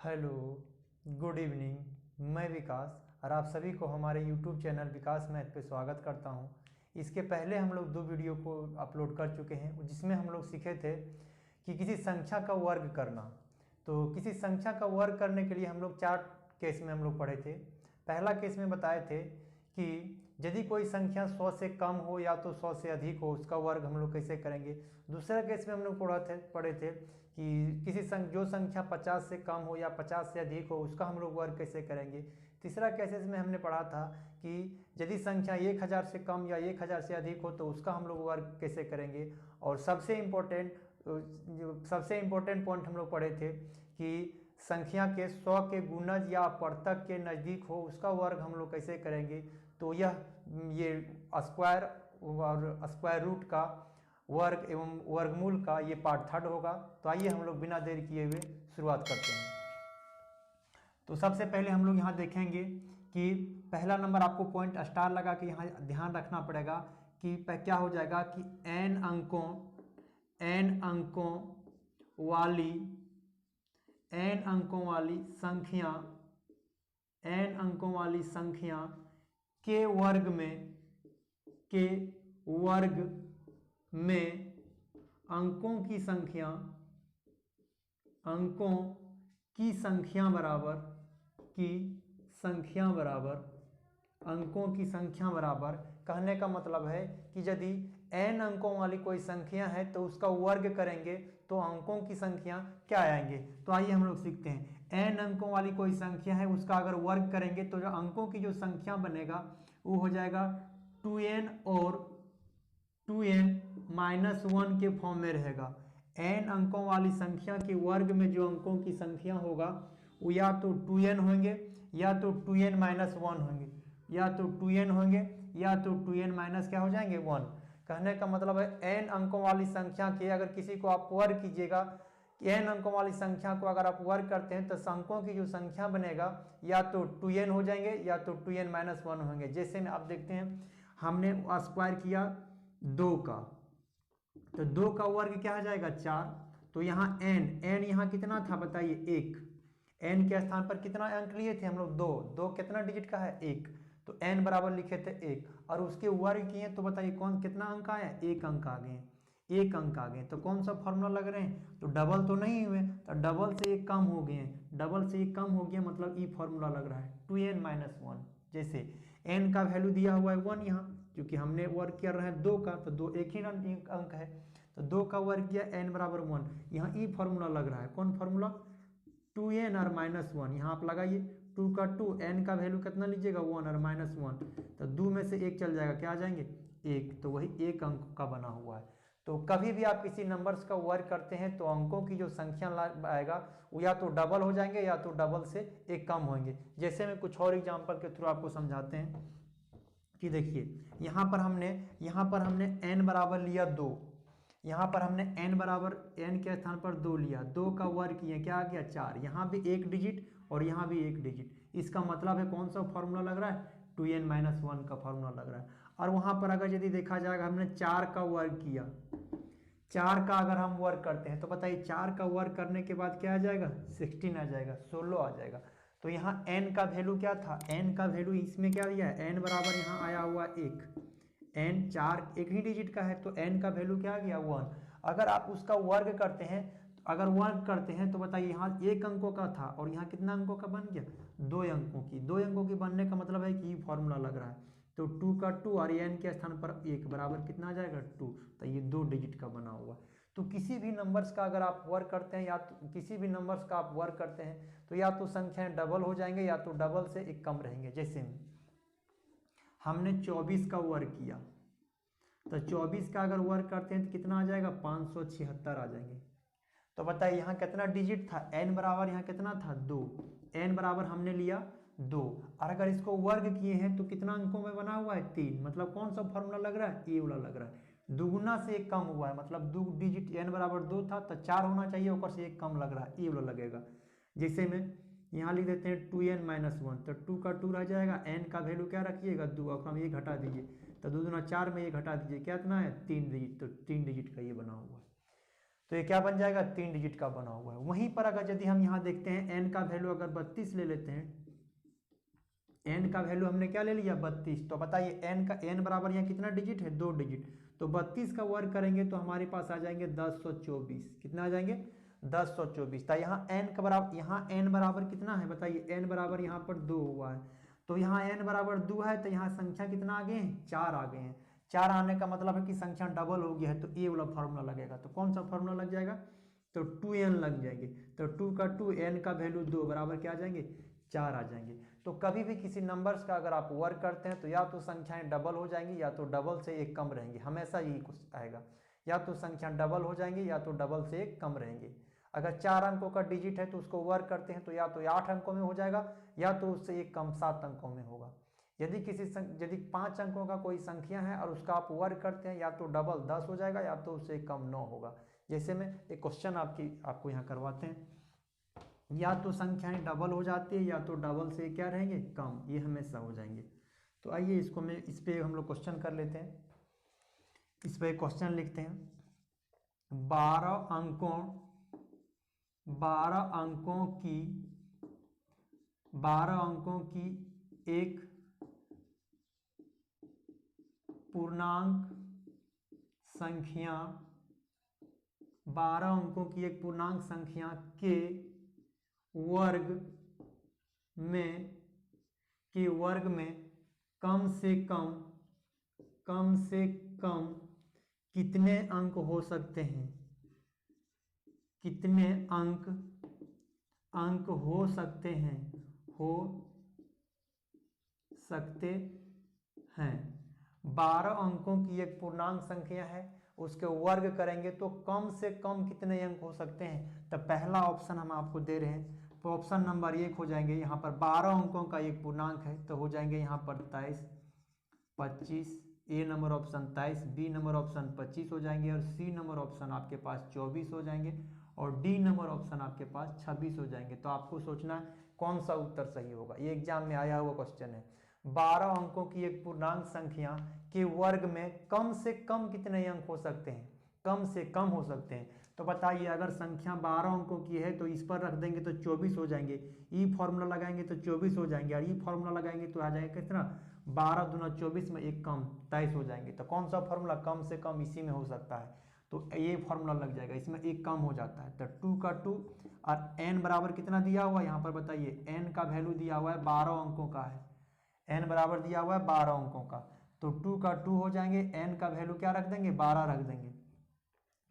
Hello, good evening. मैं विकास और आप सभी को हमारे यूट्यूब चैनल विकास मैथ पे स्वागत करता हूं। इसके पहले हम लोग 2 वीडियो को अपलोड कर चुके हैं जिसमें हम लोग सीखे थे कि किसी संख्या का वर्ग करना। तो किसी संख्या का वर्ग करने के लिए हम लोग 4 केस में हम लोग पढ़े थे। पहला केस में बताए थे कि यदि कोई संख्या 100 से कम हो या तो 100 से अधिक हो, उसका वर्ग हम लोग कैसे करेंगे। दूसरा केस में हम लोग पढ़े थे कि जो संख्या 50 से कम हो या 50 से अधिक हो, उसका हम लोग वर्ग कैसे करेंगे। तीसरा केसेस में हमने पढ़ा था कि यदि संख्या 1000 से कम या 1000 से अधिक हो तो उसका हम लोग वर्ग कैसे करेंगे। और सबसे इम्पोर्टेंट पॉइंट हम लोग पढ़े थे कि संख्या के 100 के गुणज या अपवर्तक के नज़दीक हो, उसका वर्ग हम लोग कैसे करेंगे। तो ये स्क्वायर और स्क्वायर रूट का वर्ग एवं वर्गमूल का ये पार्ट 3 होगा। तो आइए हम लोग बिना देर किए हुए शुरुआत करते हैं। तो सबसे पहले हम लोग यहाँ देखेंगे कि पहला नंबर आपको पॉइंट स्टार लगा के यहाँ ध्यान रखना पड़ेगा कि क्या हो जाएगा कि n अंकों वाली संख्या के वर्ग में अंकों की संख्या बराबर कहने का मतलब है कि यदि n अंकों वाली कोई संख्या है तो उसका वर्ग करेंगे तो अंकों की संख्या क्या आएंगे। तो आइए हम लोग सीखते हैं। n अंकों वाली कोई संख्या है, उसका अगर वर्ग करेंगे तो जो अंकों की जो संख्या बनेगा वो हो जाएगा 2n और 2n-1 के फॉर्म में रहेगा। n अंकों वाली संख्या के वर्ग में जो अंकों की संख्या होगा वो या तो 2n होंगे या तो 2n-1 होंगे, या तो 2n होंगे या तो 2n- क्या हो जाएंगे 1। कहने का मतलब है n अंकों वाली संख्या के अगर किसी को आप वर्ग कीजिएगा, n अंकों वाली संख्या को अगर आप वर्ग करते हैं तो अंकों की जो संख्या बनेगा या तो 2n हो जाएंगे या तो 2n-1 होंगे। जैसे में आप देखते हैं हमने स्क्वायर किया 2 का, तो 2 का वर्ग क्या हो जाएगा 4। तो यहाँ n यहाँ कितना था बताइए 1। n के स्थान पर कितना अंक लिए थे हम लोग 2 कितना डिजिट का है 1, तो n बराबर लिखे थे 1 और उसके वर्ग किए तो बताइए कितना अंक आया 1 अंक आ गए, 1 अंक आ गए। तो कौन सा फॉर्मूला लग रहे हैं, तो डबल तो नहीं हुए, तो डबल से 1 कम हो गए, डबल से 1 कम हो गया मतलब ई फॉर्मूला लग रहा है 2n-1। जैसे n का वैल्यू दिया हुआ है 1, यहाँ क्योंकि हमने वर्ग कर रहे हैं 2 का, तो 2 एक ही अंक है, तो 2 का वर्ग किया n बराबर 1। यहाँ ई फॉर्मूला लग रहा है, कौन फॉर्मूला 2n और -1। यहाँ आप लगाइए 2 का 2, n का वैल्यू कितना लीजिएगा 1 और -1, तो 2 में से 1 चल जाएगा, क्या आ जाएंगे 1, तो वही 1 अंक का बना हुआ है। तो कभी भी आप किसी नंबर्स का वर्ग करते हैं तो अंकों की जो संख्या आएगा वो या तो डबल हो जाएंगे या तो डबल से 1 कम होंगे। जैसे मैं कुछ और एग्जांपल के थ्रू आपको समझाते हैं कि देखिए यहाँ पर हमने n बराबर लिया 2, यहाँ पर हमने n बराबर n के स्थान पर 2 लिया, 2 का वर्ग किया, क्या आ गया 4। यहाँ भी 1 डिजिट और यहाँ भी 1 डिजिट, इसका मतलब है कौन सा फॉर्मूला लग रहा है 2n-1 का फॉर्मूला लग रहा है। और वहाँ पर अगर यदि देखा जाएगा हमने 4 का वर्ग किया, 4 का अगर हम वर्ग करते हैं तो बताइए 4 का वर्ग करने के बाद क्या आ जाएगा 16 आ जाएगा, 16 आ जाएगा। तो यहाँ n का वैल्यू क्या था, n का वैल्यू इसमें क्या दिया है, n बराबर यहाँ आया हुआ 1, n 4 एक ही डिजिट का है तो n का वैल्यू क्या आ गया 1। अगर आप उसका वर्ग करते हैं तो बताइए यहाँ 1 अंकों का था और यहाँ कितना अंकों का बन गया 2 अंकों की बनने का मतलब है कि ये फॉर्मूला लग रहा है। तो 2 का 2 और n के स्थान पर 1 बराबर कितना आ जाएगा 2, तो ये 2 डिजिट का बना हुआ। तो किसी भी नंबर्स का अगर आप वर्ग करते हैं तो या तो संख्याएं डबल हो जाएंगे या तो डबल से 1 कम रहेंगे। जैसे हमने 24 का वर्ग किया, तो 24 का अगर वर्ग करते हैं तो कितना आ जाएगा 576 आ जाएंगे। तो बताइए यहाँ कितना डिजिट था, n बराबर यहाँ कितना था 2, n बराबर हमने लिया 2 और अगर इसको वर्ग किए हैं तो कितना अंकों में बना हुआ है 3, मतलब कौन सा फॉर्मूला लग रहा है, ये वाला लग रहा है। दुगुना से 1 कम हुआ है, मतलब 2 डिजिट n बराबर 2 था तो 4 होना चाहिए, ऊपर से 1 कम लग रहा है, ये वाला लगेगा। जैसे में यहाँ लिख देते हैं 2n-1, तो 2 का 2 रह जाएगा, n का वैल्यू क्या रखिएगा 2 और हम ये घटा दीजिए, तो 2 दूना 4 में ये घटा दीजिए, क्या इतना है 3 डिजिट, तो 3 डिजिट का ये बना हुआ है। तो ये क्या बन जाएगा, 3 डिजिट का बना हुआ है। वहीं पर अगर यदि हम यहाँ देखते हैं n का वैल्यू अगर 32 ले लेते हैं, n का वैल्यू हमने क्या ले लिया 32, तो बताइए n बराबर यहाँ कितना डिजिट है, 2 डिजिट, तो 32 का वर्ग करेंगे तो हमारे पास आ जाएंगे 1024। कितना आ जाएंगे 1024। तो यहाँ n का बराबर, यहाँ n बराबर कितना है बताइए, n बराबर यहाँ पर 2 हुआ है, तो यहाँ n बराबर 2 है, तो यहाँ संख्या कितना आ गए हैं, 4 आ गए हैं। 4 आने का मतलब है कि संख्या डबल हो गया है, तो ये वाला फॉर्मूला लगेगा। तो कौन सा फॉर्मूला लग जाएगा, तो 2n लग जाएंगे। तो 2 का 2, n का वैल्यू 2 बराबर क्या आ जाएंगे, 4 आ जाएंगे। तो कभी भी किसी नंबर्स का अगर आप वर्क करते हैं तो या तो संख्याएं डबल हो जाएंगी या तो डबल से एक कम रहेंगे, हमेशा यही कुछ आएगा, या तो संख्या डबल हो जाएंगी या तो डबल से एक कम रहेंगे। अगर 4 अंकों का डिजिट है तो उसको वर्क करते हैं तो या तो 8 अंकों में हो जाएगा या तो उससे एक कम 7 अंकों में होगा। यदि 5 अंकों का कोई संख्या है और उसका आप वर्क करते हैं या तो डबल 10 हो जाएगा या तो उससे कम 9 होगा। जैसे में एक क्वेश्चन आपको यहाँ करवाते हैं, या तो संख्याएं डबल हो जाती है या तो डबल से क्या रहेंगे, कम, ये हमेशा हो जाएंगे। तो आइए इस पे हम लोग क्वेश्चन कर लेते हैं। इस पे क्वेश्चन लिखते हैं, 12 अंकों की एक पूर्णांक संख्या, 12 अंकों की एक पूर्णांक संख्या के वर्ग में कम से कम कितने अंक हो सकते हैं, कितने अंक हो सकते हैं। 12 अंकों की एक पूर्णांक संख्या है, उसके वर्ग करेंगे तो कम से कम कितने अंक हो सकते हैं। तो पहला ऑप्शन हम आपको दे रहे हैं, तो ऑप्शन नंबर 1 हो जाएंगे, यहाँ पर 12 अंकों का एक पूर्णांक है तो हो जाएंगे यहाँ पर 23, 25, A number option 23, B number option 25 हो जाएंगे, और सी नंबर ऑप्शन आपके पास 24 हो जाएंगे, और डी नंबर ऑप्शन आपके पास 26 हो जाएंगे। तो आपको सोचना है कौन सा उत्तर सही होगा। ये एग्जाम में आया हुआ क्वेश्चन है, 12 अंकों की एक पूर्णांक संख्या के वर्ग में कम से कम कितने अंक हो सकते हैं, कम से कम हो सकते हैं। तो बताइए अगर संख्या 12 अंकों की है तो इस पर रख देंगे तो 24 हो जाएंगे, ई फॉर्मूला लगाएंगे तो 24 हो जाएंगे, और ई फॉर्मूला लगाएंगे तो आ जाएगा कितना, 12 दूना 24 में एक कम 23 हो जाएंगे। तो कौन सा फॉर्मूला कम से कम इसी में हो सकता है, तो ये फॉर्मूला लग जाएगा, इसमें एक कम हो जाता है। तो 2 का 2 और n बराबर कितना दिया हुआ है यहाँ पर बताइए, n का वैल्यू दिया हुआ है 12 अंकों का है, n बराबर दिया हुआ है 12 अंकों का, तो 2 का 2 हो जाएंगे, n का वैल्यू क्या रख देंगे 12 रख देंगे,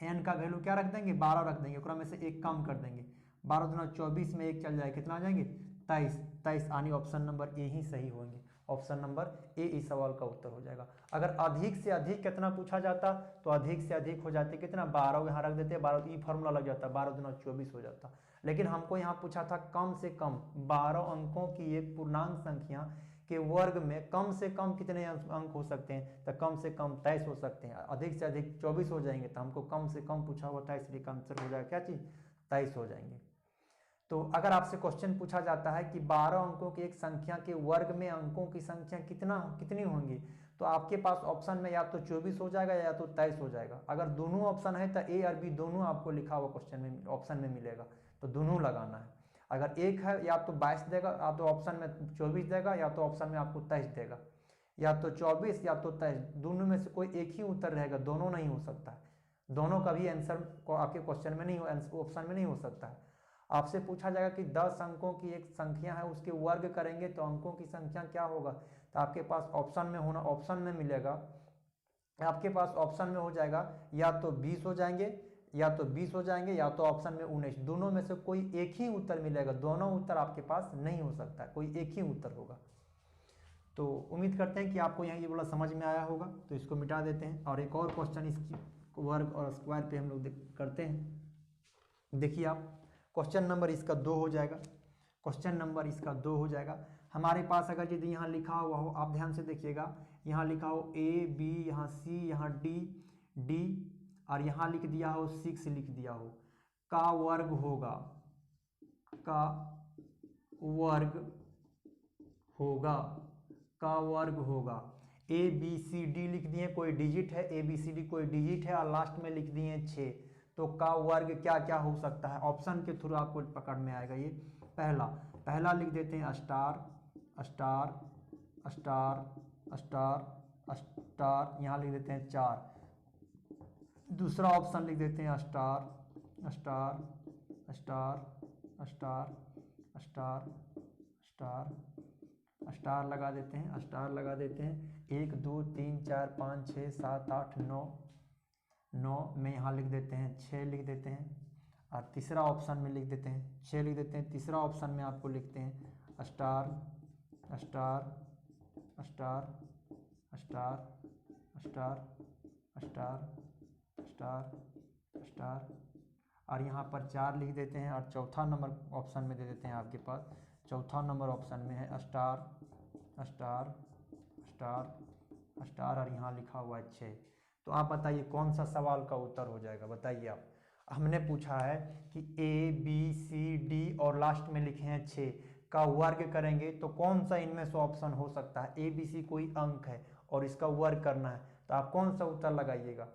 n का वैल्यू क्या रख देंगे 12 रख देंगे, उसमें से एक कम कर देंगे, 12 दूना 24 में एक चल जाए, कितना आ जाएंगे 23 आनी ऑप्शन नंबर ए ही सही होंगे। ऑप्शन नंबर ए इस सवाल का उत्तर हो जाएगा। अगर अधिक से अधिक कितना पूछा जाता तो अधिक से अधिक हो जाते कितना 12 यहाँ रख देते, 12 ई फॉर्मूला लग जाता, 12 दूना 24 हो जाता। लेकिन हमको यहाँ पूछा था कम से कम 12 अंकों की एक पूर्णांक संख्या के वर्ग में कम से कम कितने अंक हो सकते हैं, तो कम से कम 23 हो सकते हैं, अधिक से अधिक 24 हो जाएंगे, तो हमको कम से कम पूछा हुआ था इसलिए आंसर हो जाएगा क्या चीज 23 हो जाएंगे। तो अगर आपसे क्वेश्चन पूछा जाता है कि 12 अंकों की एक संख्या के वर्ग में अंकों की संख्या कितनी होंगी, तो आपके पास ऑप्शन में या तो 24 हो जाएगा या तो 23 हो जाएगा। अगर दोनों ऑप्शन है तो ए और बी दोनों आपको लिखा हुआ क्वेश्चन में ऑप्शन में मिलेगा, तो दोनों लगाना है। अगर एक है या तो 22 देगा, या तो ऑप्शन में 24 देगा, या तो ऑप्शन में आपको 23 देगा, या तो 24 या तो 23, दोनों में से कोई एक ही उत्तर रहेगा, दोनों नहीं हो सकता है, दोनों का भी आंसर को आपके क्वेश्चन में नहीं ऑप्शन में नहीं हो सकता है। आपसे पूछा जाएगा कि 10 अंकों की एक संख्या है उसके वर्ग करेंगे तो अंकों की संख्या क्या होगा, तो आपके पास ऑप्शन में होना, ऑप्शन में मिलेगा, आपके पास ऑप्शन में हो जाएगा या तो 20 हो जाएंगे, या तो 20 हो जाएंगे, या तो ऑप्शन में 19, दोनों में से कोई एक ही उत्तर मिलेगा, दोनों उत्तर आपके पास नहीं हो सकता, कोई एक ही उत्तर होगा। तो उम्मीद करते हैं कि आपको यहाँ ये बोला समझ में आया होगा। तो इसको मिटा देते हैं और एक और क्वेश्चन इसकी वर्ग और स्क्वायर पे हम लोग करते हैं। देखिए आप क्वेश्चन नंबर इसका 2 हो जाएगा, क्वेश्चन नंबर इसका 2 हो जाएगा। हमारे पास अगर यदि यहाँ लिखा हुआ हो, आप ध्यान से देखिएगा, यहाँ लिखा हो ए बी, यहाँ सी, यहाँ डी डी, और यहाँ लिख दिया हो 6 लिख दिया हो, का वर्ग होगा, का वर्ग होगा, का वर्ग होगा। ए बी सी डी लिख दिए, कोई डिजिट है, ए बी सी डी कोई डिजिट है, और लास्ट में लिख दिए 6, तो का वर्ग क्या क्या हो सकता है, ऑप्शन के थ्रू आपको पकड़ में आएगा। ये पहला लिख देते हैं star star star star star, यहाँ लिख देते हैं 4। दूसरा ऑप्शन लिख देते हैं star star star star star star star लगा देते हैं, स्टार लगा देते हैं। 1 2 3 4 5 6 7 8 9 9 में यहाँ लिख देते हैं 6 लिख देते हैं, और तीसरा ऑप्शन में लिख देते हैं 6 लिख देते हैं। तीसरा ऑप्शन में आपको लिखते हैं star star star star star star star star, और यहाँ पर 4 लिख देते हैं, और चौथा नंबर ऑप्शन में दे देते हैं आपके पास। चौथा नंबर ऑप्शन में है स्टार स्टार स्टार स्टार, और यहाँ लिखा हुआ है 6। तो आप बताइए कौन सा सवाल का उत्तर हो जाएगा, बताइए आप। हमने पूछा है कि ए बी सी डी और लास्ट में लिखे हैं 6 का वर्ग करेंगे तो कौन सा इनमें से ऑप्शन हो सकता है। ए बी सी कोई अंक है और इसका वर्ग करना है, तो आप कौन सा उत्तर लगाइएगा।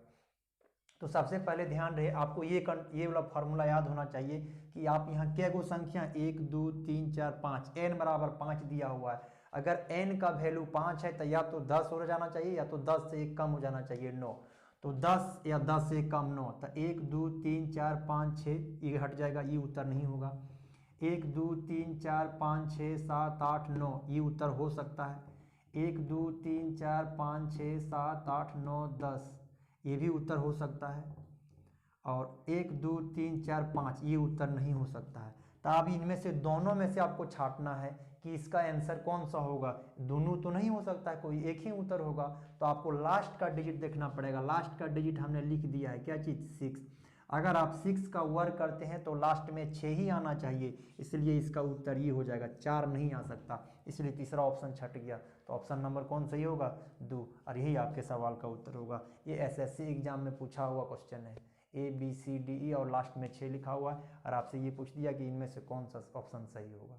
तो सबसे पहले ध्यान रहे आपको ये वाला फार्मूला याद होना चाहिए कि आप यहाँ क्या गो संख्या 1 2 3 4 5 n बराबर 5 दिया हुआ है। अगर n का वैल्यू 5 है तो या तो 10 हो जाना चाहिए या तो 10 से एक कम हो जाना चाहिए 9। तो 10 या 10 से कम 9, तो 1 2 3 4 5 6 ये हट जाएगा, ये उत्तर नहीं होगा। 1 2 3 4 5 6 7 8 9 ये उत्तर हो सकता है। 1 2 3 4 5 6 7 8 9 10 ये भी उत्तर हो सकता है, और 1 2 3 4 5 ये उत्तर नहीं हो सकता है। तो अब इनमें से दोनों में से आपको छांटना है कि इसका आंसर कौन सा होगा। दोनों तो नहीं हो सकता है, कोई एक ही उत्तर होगा। तो आपको लास्ट का डिजिट देखना पड़ेगा। लास्ट का डिजिट हमने लिख दिया है, क्या चीज़ 6। अगर आप 6 का वर्ग करते हैं तो लास्ट में 6 ही आना चाहिए, इसलिए इसका उत्तर ये हो जाएगा, 4 नहीं आ सकता, इसलिए तीसरा ऑप्शन छट गया। तो ऑप्शन नंबर कौन सही होगा, 2, और यही आपके सवाल का उत्तर होगा। ये एसएससी एग्जाम में पूछा हुआ क्वेश्चन है। A B C D E और लास्ट में 6 लिखा हुआ है, और आपसे ये पूछ दिया कि इनमें से कौन सा ऑप्शन सही होगा।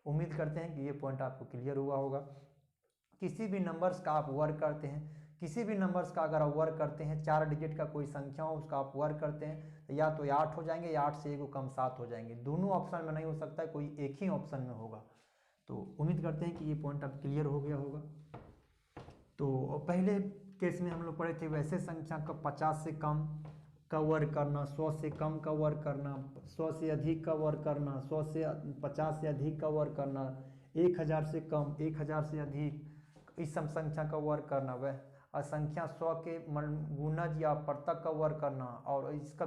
उम्मीद करते हैं कि ये पॉइंट आपको क्लियर हुआ होगा। किसी भी नंबर्स का आप वर्ग करते हैं, किसी भी नंबर्स का अगर आप वर्ग करते हैं, 4 डिजिट का कोई संख्या हो उसका आप वर्ग करते हैं, तो या तो 8 हो जाएंगे या 8 से 1 कम 7 हो जाएंगे। दोनों ऑप्शन में नहीं हो सकता है, कोई एक ही ऑप्शन में होगा। तो उम्मीद करते हैं कि ये पॉइंट अब क्लियर हो गया होगा। तो पहले केस में हम लोग पढ़े थे वैसे संख्या का 50 से कम का वर्ग करना, 100 से कम का वर्ग करना, 100 से अधिक का वर्ग करना, 100 से 50 से अधिक का वर्ग करना, 1000 से कम, 1000 से अधिक, इस सब संख्या का वर्ग करना, वह संख्या 100 के गुणज या परतक का वर्ग करना, और इसका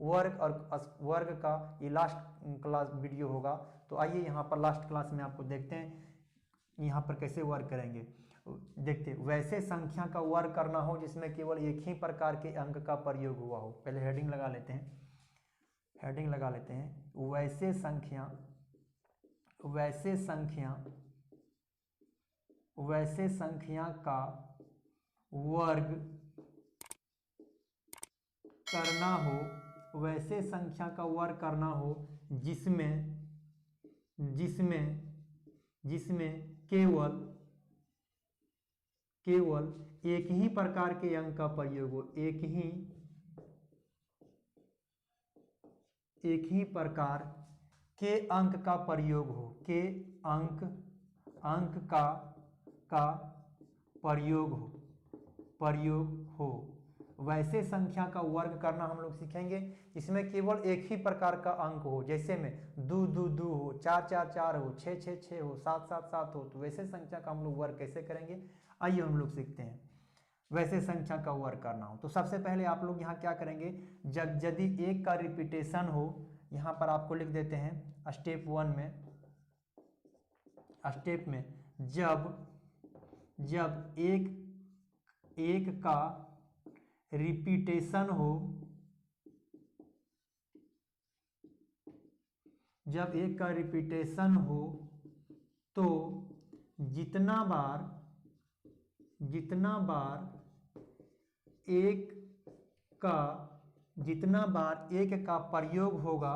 वर्ग और वर्ग का ये लास्ट क्लास वीडियो होगा। तो आइए यहाँ पर लास्ट क्लास में आपको देखते हैं यहाँ पर कैसे वर्ग करेंगे। देखते वैसे संख्या का वर्ग करना हो जिसमें केवल एक ही प्रकार के अंक का प्रयोग हुआ हो। पहले हेडिंग लगा लेते हैं, हेडिंग लगा लेते हैं। वैसे संख्या का वर्ग करना हो, वैसे संख्या का वर्ग करना हो जिसमें केवल एक ही प्रकार के अंक का प्रयोग हो, एक ही प्रकार के अंक का प्रयोग हो, के अंक का प्रयोग हो। वैसे संख्या का वर्ग करना हम लोग सीखेंगे इसमें केवल एक ही प्रकार का अंक हो, जैसे में 2 2 2 हो, 4 4 4 हो, 6 6 6 हो, 7 7 7 हो। तो वैसे संख्या का हम लोग वर्ग कैसे करेंगे, आइए हम लोग सीखते हैं। वैसे संख्या का वर्ग करना हो तो सबसे पहले आप लोग यहाँ क्या करेंगे, यदि 1 का रिपीटेशन हो, यहाँ पर आपको लिख देते हैं स्टेप 1 में, स्टेप में जब एक का रिपीटेशन हो, जब 1 का रिपीटेशन हो तो जितना बार 1 का प्रयोग होगा,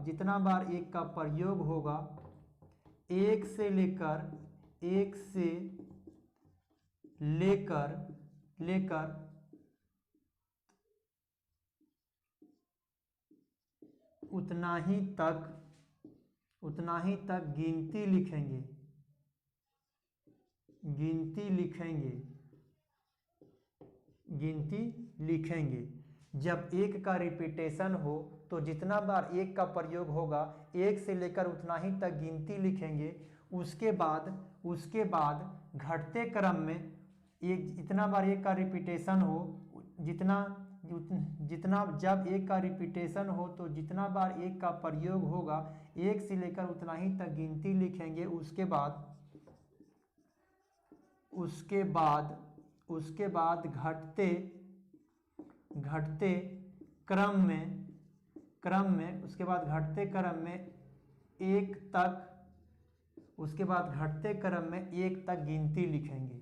जितना बार 1 का प्रयोग होगा, 1 से लेकर उतना ही तक गिनती लिखेंगे, गिनती लिखेंगे। जब एक का रिपीटेशन हो तो जितना बार एक का प्रयोग होगा एक से लेकर उतना ही तक गिनती लिखेंगे। उसके बाद घटते क्रम में एक जितना बार एक का रिपीटेशन हो जितना जब एक का रिपीटेशन हो तो जितना बार एक का प्रयोग होगा एक से लेकर उतना ही तक गिनती लिखेंगे। उसके बाद घटते क्रम में उसके बाद घटते क्रम में एक तक गिनती लिखेंगे।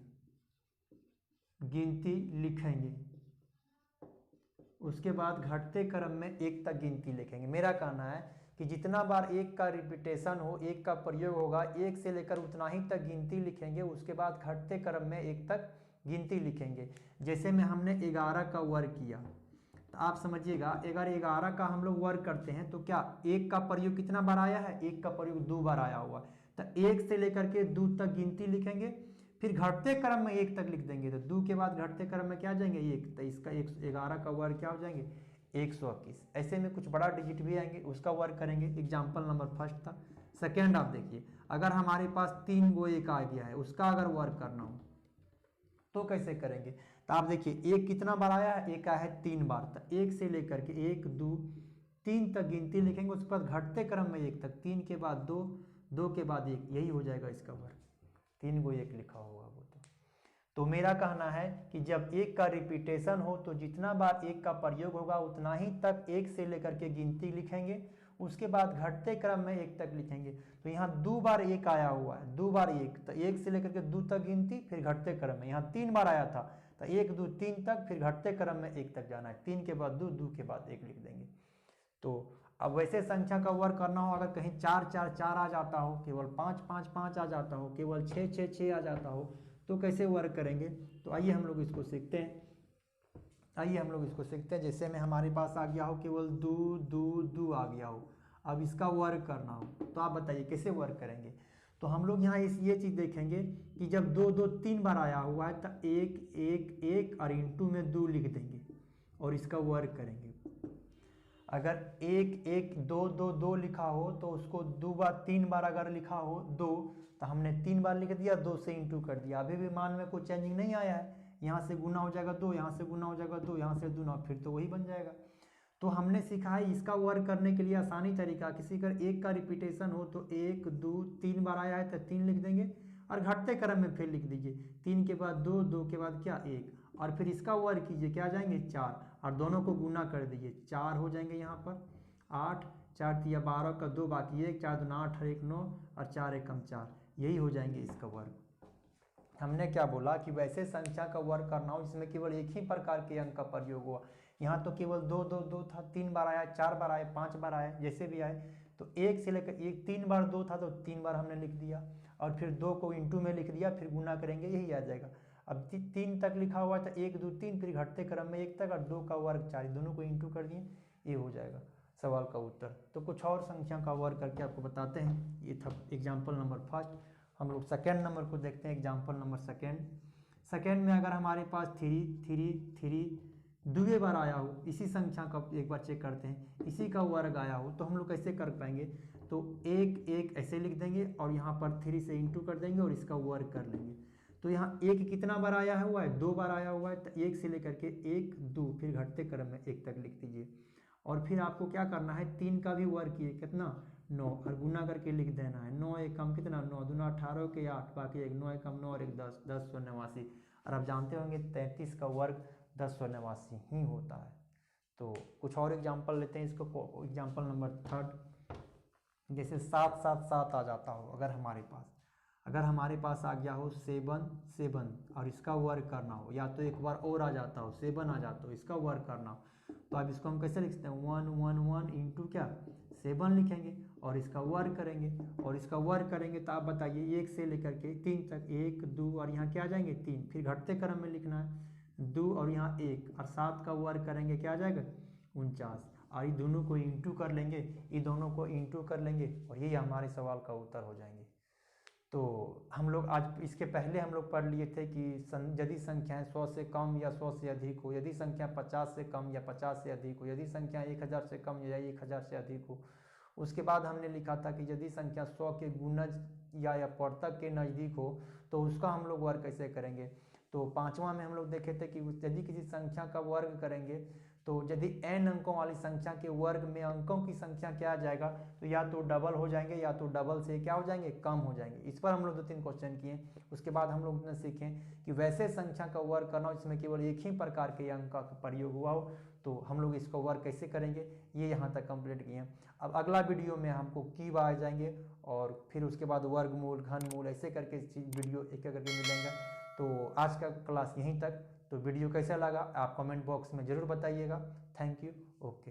उसके बाद घटते क्रम में एक तक गिनती लिखेंगे। मेरा कहना है कि जितना बार एक का रिपीटेशन हो एक का प्रयोग होगा एक से लेकर उतना ही तक गिनती लिखेंगे। उसके बाद घटते क्रम में एक तक गिनती लिखेंगे। जैसे में हमने 11 का वर्ग किया तो आप समझिएगा अगर 11 का हम लोग वर्ग करते हैं तो क्या एक का प्रयोग कितना बार आया है, एक का प्रयोग 2 बार आया हुआ। तो एक से लेकर के 2 तक गिनती लिखेंगे, फिर घटते क्रम में 1 तक लिख देंगे। तो 2 के बाद घटते क्रम में क्या आ जाएंगे 1, तो इसका 11 का वर्ग क्या हो जाएंगे 121। ऐसे में कुछ बड़ा डिजिट भी आएंगे उसका वर्ग करेंगे। एग्जाम्पल नंबर फर्स्ट था। सेकेंड आप देखिए, अगर हमारे पास 3 गो एक आ गया है उसका अगर वर्ग करना हो तो कैसे करेंगे। तो आप देखिए एक कितना बार आया है, एक आया है 3 बार। तो 1 से लेकर के 1 2 3 तक गिनती लिखेंगे। उसके बाद घटते क्रम में 1 तक, 3 के बाद 2, 2 के बाद 1, यही हो जाएगा इसका वर्ग। 3 गो 1 लिखा होगा वो तो मेरा कहना है कि जब एक का रिपीटेशन हो तो जितना बार एक का प्रयोग होगा उतना ही तक एक से लेकर के गिनती लिखेंगे। उसके बाद घटते क्रम में 1 तक लिखेंगे। तो यहाँ 2 बार 1 आया हुआ है, 2 बार 1, तो 1 से लेकर के 2 तक गिनती, फिर घटते क्रम में। यहाँ 3 बार आया था तो 1 2 3 तक, फिर घटते क्रम में 1 तक जाना है। 3 के बाद 2, 2 के बाद 1 लिख देंगे। तो अब वैसे संख्या का वर्ग करना हो, अगर कहीं 4 4 4 आ जाता हो, केवल 5 5 5 आ जाता हो, केवल 6 6 6 आ जाता हो, तो कैसे वर्ग करेंगे। तो आइए हम लोग इसको सीखते हैं। जैसे में हमारे पास आ गया हो केवल 2 2 2 आ गया हो, अब इसका वर्ग करना हो तो आप बताइए कैसे वर्ग करेंगे। तो हम लोग यहाँ ये चीज़ देखेंगे कि जब 2 2 3 बार आया हुआ है तो 1 1 1 और इंटू में 2 लिख देंगे और इसका वर्ग करेंगे। अगर 1 1 2 2 2 लिखा हो तो उसको 3 बार अगर लिखा हो 2 तो हमने 3 बार लिख दिया, 2 से इंटू कर दिया। अभी भी मान में कोई चेंजिंग नहीं आया है। यहाँ से गुना हो जाएगा 2, यहाँ से गुना हो जाएगा 2, यहाँ से गुना, फिर तो वही बन जाएगा। तो हमने सीखा है इसका वर्ग करने के लिए आसानी तरीका, किसी का 1 का रिपीटेशन हो तो 1 2 3 बार आया है तो 3 लिख देंगे और घटते क्रम में फिर लिख दीजिए। 3 के बाद 2, 2 के बाद क्या 1, और फिर इसका वर्ग कीजिए, क्या आ जाएंगे 4, और दोनों को गुना कर दीजिए, 4 हो जाएंगे यहाँ पर 8, 4 तिया 12 का 2 बाकी 1, 4 दूना 8 और 1 9 और 4 एकम 4, यही हो जाएंगे इसका वर्ग। हमने क्या बोला कि वैसे संख्या का वर्ग करना हो जिसमें केवल एक ही प्रकार के अंक का प्रयोग हुआ। यहाँ तो केवल 2 2 2 था, 3 बार आया, 4 बार आया, 5 बार आया, जैसे भी आए। तो 1 से लेकर 3 बार 2 था तो 3 बार हमने लिख दिया और फिर 2 को इंटू में लिख दिया, फिर गुना करेंगे, यही आ जाएगा। अब 3 तक लिखा हुआ था 1 2 3, फिर घटते क्रम में 1 तक और 2 का वर्ग 4, दोनों को इंटू कर दिए, ये हो जाएगा सवाल का उत्तर। तो कुछ और संख्या का वर्ग करके आपको बताते हैं। ये था एग्जाम्पल नंबर फर्स्ट। हम लोग सेकेंड नंबर को देखते हैं, एग्जाम्पल नंबर सेकेंड में अगर हमारे पास 3 दुए बार आया हो, इसी संख्या का एक बार चेक करते हैं, इसी का वर्ग आया हो तो हम लोग कैसे कर पाएंगे। तो 1 1 ऐसे लिख देंगे और यहाँ पर 3 से इंटू कर देंगे और इसका वर्ग कर लेंगे। तो यहाँ 1 कितना बार आया हुआ है, 2 बार आया हुआ है, तो 1 से लेकर के 1 2 फिर घटते क्रम में 1 तक लिख दीजिए। और फिर आपको क्या करना है, 3 का भी वर्ग किए कितना 9 और गुना करके लिख देना है। 9 एकम कितना 9 दूना 18 के 8 बाकी 1, 9 एकम 9 और 1 10, 1089। और आप जानते होंगे 33 का वर्ग 1089 ही होता है। तो कुछ और एग्जाम्पल लेते हैं इसको। एग्जाम्पल नंबर थर्ड, जैसे 7 7 7 आ जाता हो, अगर हमारे पास आ गया हो 7 7 और इसका वर्ग करना हो, या तो एक बार और आ जाता हो 7 आ जाता हो, इसका वर्ग करना हो, तो अब इसको हम कैसे लिखते हैं 1 1 1 इंटू क्या 7 लिखेंगे और इसका वर्ग करेंगे। और इसका वर्ग करेंगे तो आप बताइए 1 से लेकर के 3 तक 1 2 और यहाँ क्या आ जाएंगे 3, फिर घटते क्रम में लिखना है 2 और यहाँ 1 और 7 का वर्ग करेंगे क्या आ जाएगा 49। और ये दोनों को इंटू कर लेंगे, ये दोनों को इंटू कर लेंगे और यही हमारे सवाल का उत्तर हो जाएंगे। तो हम लोग आज इसके पहले हम लोग पढ़ लिए थे कि यदि संख्याएं 100 से कम या 100 से अधिक हो, यदि संख्या 50 से कम या 50 से अधिक हो, यदि संख्या 1000 से कम या 1000 से अधिक हो। उसके बाद हमने लिखा था कि यदि संख्या 100 के गुणज या अपवर्तक के नज़दीक हो तो उसका हम लोग वर्ग कैसे करेंगे। तो पांचवा में हम लोग देखे थे कि यदि किसी संख्या का वर्ग करेंगे तो यदि n अंकों वाली संख्या के वर्ग में अंकों की संख्या क्या आ जाएगा, तो या तो डबल हो जाएंगे या तो डबल से क्या हो जाएंगे, कम हो जाएंगे। इस पर हम लोग 2-3 क्वेश्चन किए। उसके बाद हम लोग ने सीखे कि वैसे संख्या का वर्ग करना जिसमें केवल एक ही प्रकार के अंक का प्रयोग हुआ हो, तो हम लोग इसको वर्ग कैसे करेंगे, ये यहाँ तक कंप्लीट किए। अब अगला वीडियो में हमको क्यूब आ जाएंगे और फिर उसके बाद वर्गमूल, घनमूल, ऐसे करके वीडियो एक करके मिलेंगे। तो आज का क्लास यहीं तक। तो वीडियो कैसा लगा आप कमेंट बॉक्स में ज़रूर बताइएगा। Thank you. ओके।